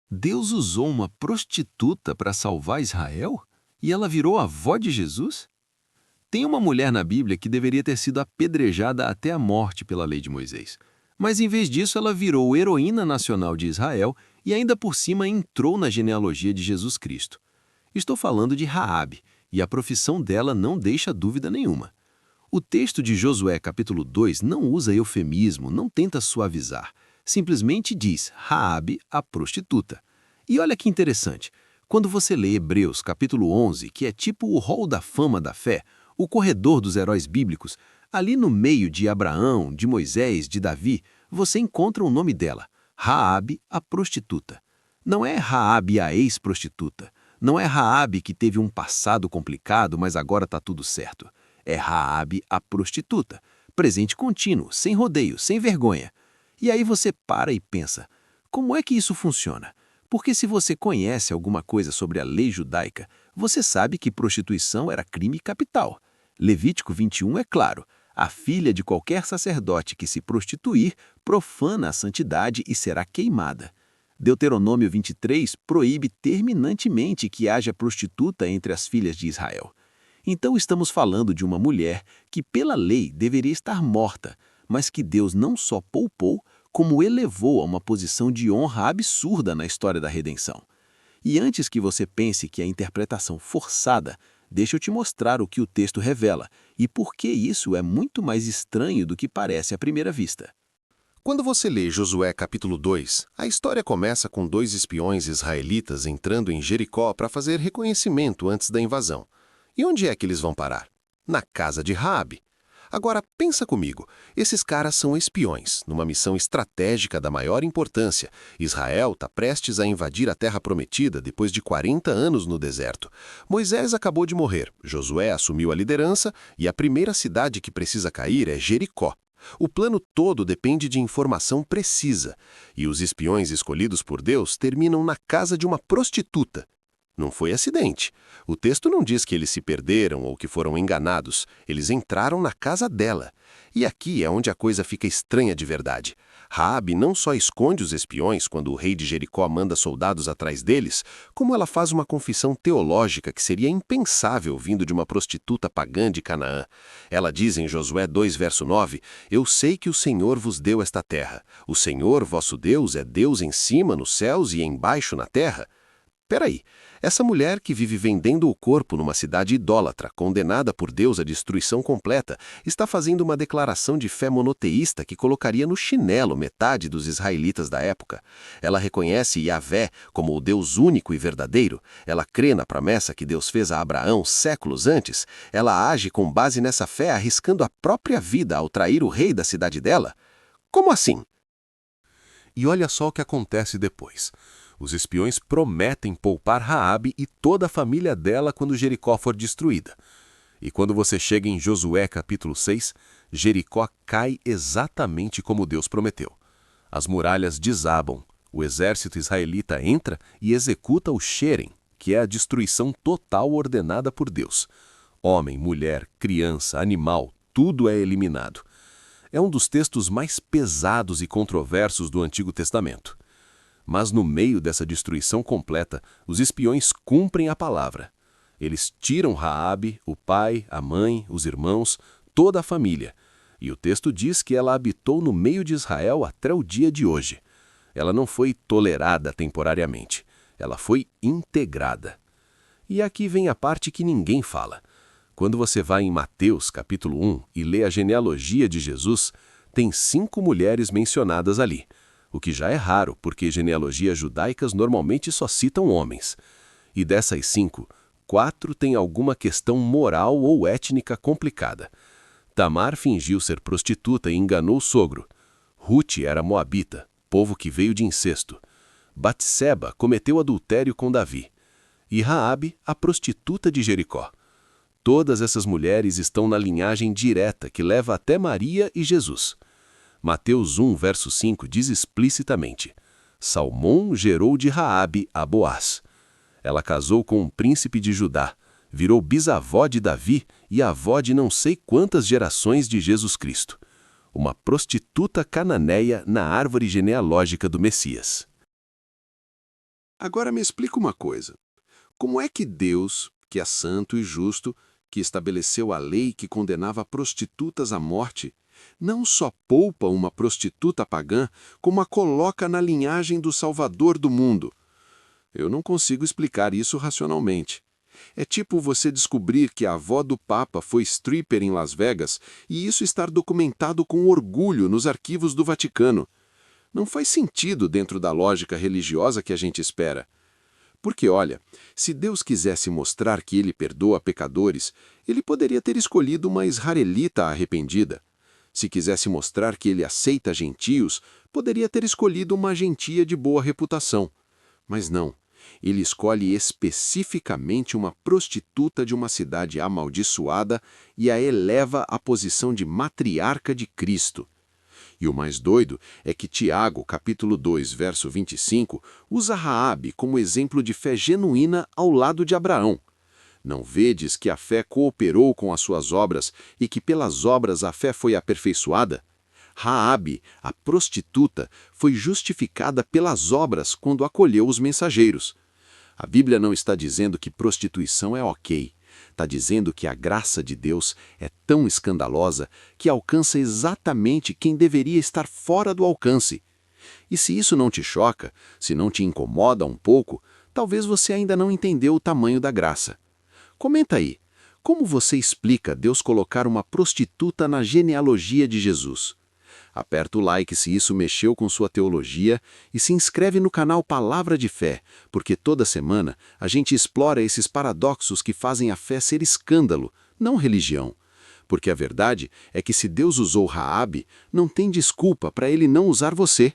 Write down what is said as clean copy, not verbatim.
Deus usou uma prostituta para salvar Israel? E ela virou a avó de Jesus? Tem uma mulher na Bíblia que deveria ter sido apedrejada até a morte pela lei de Moisés. Mas em vez disso, ela virou heroína nacional de Israel e ainda por cima entrou na genealogia de Jesus Cristo. Estou falando de Raabe, e a profissão dela não deixa dúvida nenhuma. O texto de Josué capítulo 2 não usa eufemismo, não tenta suavizar. Simplesmente diz Raabe, a prostituta. E olha que interessante, quando você lê Hebreus capítulo 11, que é tipo o hall da fama da fé, o corredor dos heróis bíblicos, ali no meio de Abraão, de Moisés, de Davi, você encontra o nome dela, Raabe, a prostituta. Não é Raabe a ex-prostituta. Não é Raabe que teve um passado complicado, mas agora está tudo certo. É Raabe a prostituta. Presente contínuo, sem rodeio, sem vergonha. E aí você para e pensa, como é que isso funciona? Porque se você conhece alguma coisa sobre a lei judaica, você sabe que prostituição era crime capital. Levítico 21 é claro, a filha de qualquer sacerdote que se prostituir profana a santidade e será queimada. Deuteronômio 23 proíbe terminantemente que haja prostituta entre as filhas de Israel. Então estamos falando de uma mulher que pela lei deveria estar morta, mas que Deus não só poupou, como elevou a uma posição de honra absurda na história da redenção. E antes que você pense que é interpretação forçada, deixa eu te mostrar o que o texto revela e por que isso é muito mais estranho do que parece à primeira vista. Quando você lê Josué capítulo 2, a história começa com 2 espiões israelitas entrando em Jericó para fazer reconhecimento antes da invasão. E onde é que eles vão parar? Na casa de Raabe. Agora, pensa comigo, esses caras são espiões, numa missão estratégica da maior importância. Israel está prestes a invadir a Terra Prometida depois de 40 anos no deserto. Moisés acabou de morrer, Josué assumiu a liderança e a primeira cidade que precisa cair é Jericó. O plano todo depende de informação precisa, e os espiões escolhidos por Deus terminam na casa de uma prostituta. Não foi acidente. O texto não diz que eles se perderam ou que foram enganados. Eles entraram na casa dela. E aqui é onde a coisa fica estranha de verdade. Raabe não só esconde os espiões quando o rei de Jericó manda soldados atrás deles, como ela faz uma confissão teológica que seria impensável vindo de uma prostituta pagã de Canaã. Ela diz em Josué 2, verso 9, Eu sei que o Senhor vos deu esta terra. O Senhor, vosso Deus, é Deus em cima nos céus e embaixo na terra. Peraí, essa mulher que vive vendendo o corpo numa cidade idólatra, condenada por Deus à destruição completa, está fazendo uma declaração de fé monoteísta que colocaria no chinelo metade dos israelitas da época. Ela reconhece Yahvé como o Deus único e verdadeiro, ela crê na promessa que Deus fez a Abraão séculos antes, ela age com base nessa fé arriscando a própria vida ao trair o rei da cidade dela. Como assim? E olha só o que acontece depois. Os espiões prometem poupar Raabe e toda a família dela quando Jericó for destruída. E quando você chega em Josué capítulo 6, Jericó cai exatamente como Deus prometeu. As muralhas desabam, o exército israelita entra e executa o Xerem, que é a destruição total ordenada por Deus. Homem, mulher, criança, animal, tudo é eliminado. É um dos textos mais pesados e controversos do Antigo Testamento. Mas no meio dessa destruição completa, os espiões cumprem a palavra. Eles tiram Raabe, o pai, a mãe, os irmãos, toda a família. E o texto diz que ela habitou no meio de Israel até o dia de hoje. Ela não foi tolerada temporariamente, ela foi integrada. E aqui vem a parte que ninguém fala. Quando você vai em Mateus capítulo 1 e lê a genealogia de Jesus, tem 5 mulheres mencionadas ali. O que já é raro, porque genealogias judaicas normalmente só citam homens. E dessas 5, 4 têm alguma questão moral ou étnica complicada. Tamar fingiu ser prostituta e enganou o sogro. Ruth era moabita, povo que veio de incesto. Batseba cometeu adultério com Davi. E Raabe, a prostituta de Jericó. Todas essas mulheres estão na linhagem direta que leva até Maria e Jesus. Mateus 1, verso 5 diz explicitamente, Salmão gerou de Raabe a Boaz. Ela casou com um príncipe de Judá, virou bisavó de Davi e avó de não sei quantas gerações de Jesus Cristo. Uma prostituta cananeia na árvore genealógica do Messias. Agora me explica uma coisa. Como é que Deus, que é santo e justo, que estabeleceu a lei que condenava prostitutas à morte, não só poupa uma prostituta pagã, como a coloca na linhagem do Salvador do mundo? Eu não consigo explicar isso racionalmente. É tipo você descobrir que a avó do Papa foi stripper em Las Vegas e isso estar documentado com orgulho nos arquivos do Vaticano. Não faz sentido dentro da lógica religiosa que a gente espera. Porque, olha, se Deus quisesse mostrar que ele perdoa pecadores, ele poderia ter escolhido uma israelita arrependida. Se quisesse mostrar que ele aceita gentios, poderia ter escolhido uma gentia de boa reputação. Mas não. Ele escolhe especificamente uma prostituta de uma cidade amaldiçoada e a eleva à posição de matriarca de Cristo. E o mais doido é que Tiago, capítulo 2, verso 25, usa Raabe como exemplo de fé genuína ao lado de Abraão. Não vedes que a fé cooperou com as suas obras e que pelas obras a fé foi aperfeiçoada? Raabe, a prostituta, foi justificada pelas obras quando acolheu os mensageiros. A Bíblia não está dizendo que prostituição é ok. Está dizendo que a graça de Deus é tão escandalosa que alcança exatamente quem deveria estar fora do alcance. E se isso não te choca, se não te incomoda um pouco, talvez você ainda não entendeu o tamanho da graça. Comenta aí, como você explica Deus colocar uma prostituta na genealogia de Jesus? Aperta o like se isso mexeu com sua teologia e se inscreve no canal Palavra de Fé, porque toda semana a gente explora esses paradoxos que fazem a fé ser escândalo, não religião. Porque a verdade é que se Deus usou Raabe, não tem desculpa para ele não usar você.